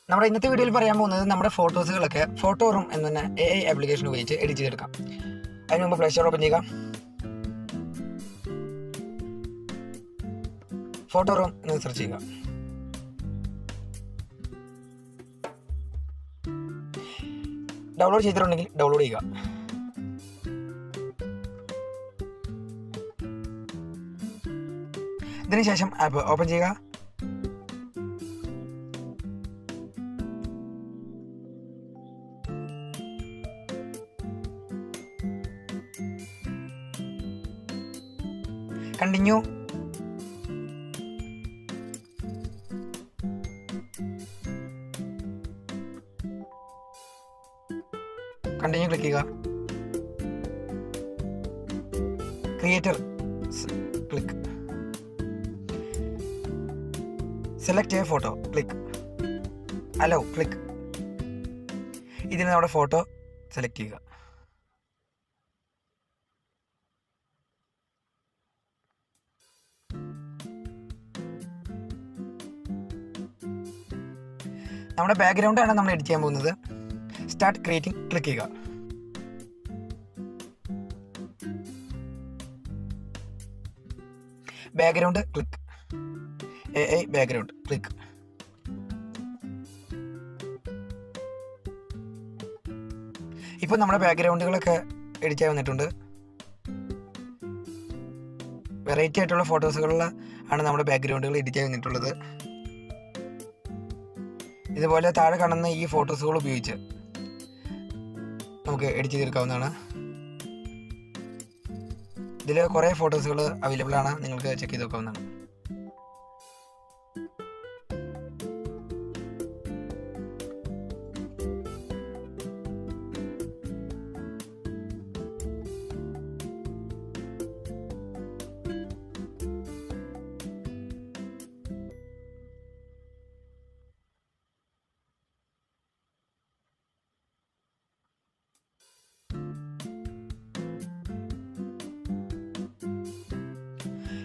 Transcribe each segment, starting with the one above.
നമ്മുടെ ഇന്നത്തെ വീഡിയോയിൽ പറയാൻ പോകുന്നത് നമ്മുടെ ഫോട്ടോസുകളൊക്കെ ഫോട്ടോറൂം എന്ന AI ആപ്ലിക്കേഷൻ ഉപയോഗിച്ച് എഡിറ്റ് ചെയ്തെടുക്കാം. അതിന് മുമ്പ് പ്ലേ സ്റ്റോർ ഓപ്പൺ ചെയ്യുക. ഫോട്ടോറൂം എന്ന് സെർച്ച് ചെയ്യുക. ഡൗൺലോഡ് ചെയ്തിട്ടുണ്ടെങ്കിൽ ഡൗൺലോഡ് ചെയ്യുക. ഇതിനുശേഷം ആപ്പ് ഓപ്പൺ ചെയ്യുക. കണ്ടിന്യൂ. കണ്ടിന്യൂ ക്ലിക്ക് ചെയ്യുക. Creator click. Select A photo click. Hello click. ഇതിന് നമ്മുടെ ഫോട്ടോ സെലക്ട് ചെയ്യുക. നമ്മുടെ ബാക്ക്ഗ്രൗണ്ട് ആണ് നമ്മൾ എഡിറ്റ് ചെയ്യാൻ പോകുന്നത്. സ്റ്റാർട്ട് ക്രിയേറ്റിംഗ് ക്ലിക്ക് ചെയ്യുക. Background click. AI background click. ഇപ്പോൾ നമ്മുടെ ബാക്ക്ഗ്രൗണ്ടുകളൊക്കെ എഡിറ്റ് ചെയ്യാൻ വന്നിട്ടുണ്ട്. വെറൈറ്റി ആയിട്ടുള്ള ഫോട്ടോസുകളിൽ ആണ് നമ്മുടെ ബാക്ക്ഗ്രൗണ്ടുകൾ എഡിറ്റ് ചെയ്യാൻ വന്നിട്ടുള്ളത്. ഇതുപോലെ താഴെ കാണുന്ന ഈ ഫോട്ടോസുകൾ ഉപയോഗിച്ച് നമുക്ക് എഡിറ്റ് ചെയ്തെടുക്കാവുന്നതാണ്. ഇതിൽ കുറേ ഫോട്ടോസുകൾ അവൈലബിൾ ആണ്, നിങ്ങൾക്ക് ചെക്ക് ചെയ്ത് നോക്കാവുന്നതാണ്.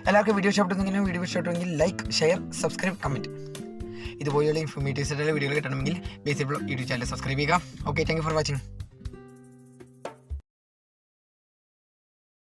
എല്ലാവർക്കും വീഡിയോ ഇഷ്ടപ്പെട്ടെങ്കിൽ ലൈക്ക്, ഷെയർ, സബ്സ്ക്രൈബ്, കമൻറ്റ്. ഇതുപോലെയുള്ള ഇൻഫോർമേറ്റീവ്സ് ആയിട്ടുള്ള വീഡിയോകൾ കിട്ടണമെങ്കിൽ ബേസിക് യൂട്യൂബ് ചാനൽ സബ്സ്ക്രൈബ് ചെയ്യുക. Okay, thank you for watching.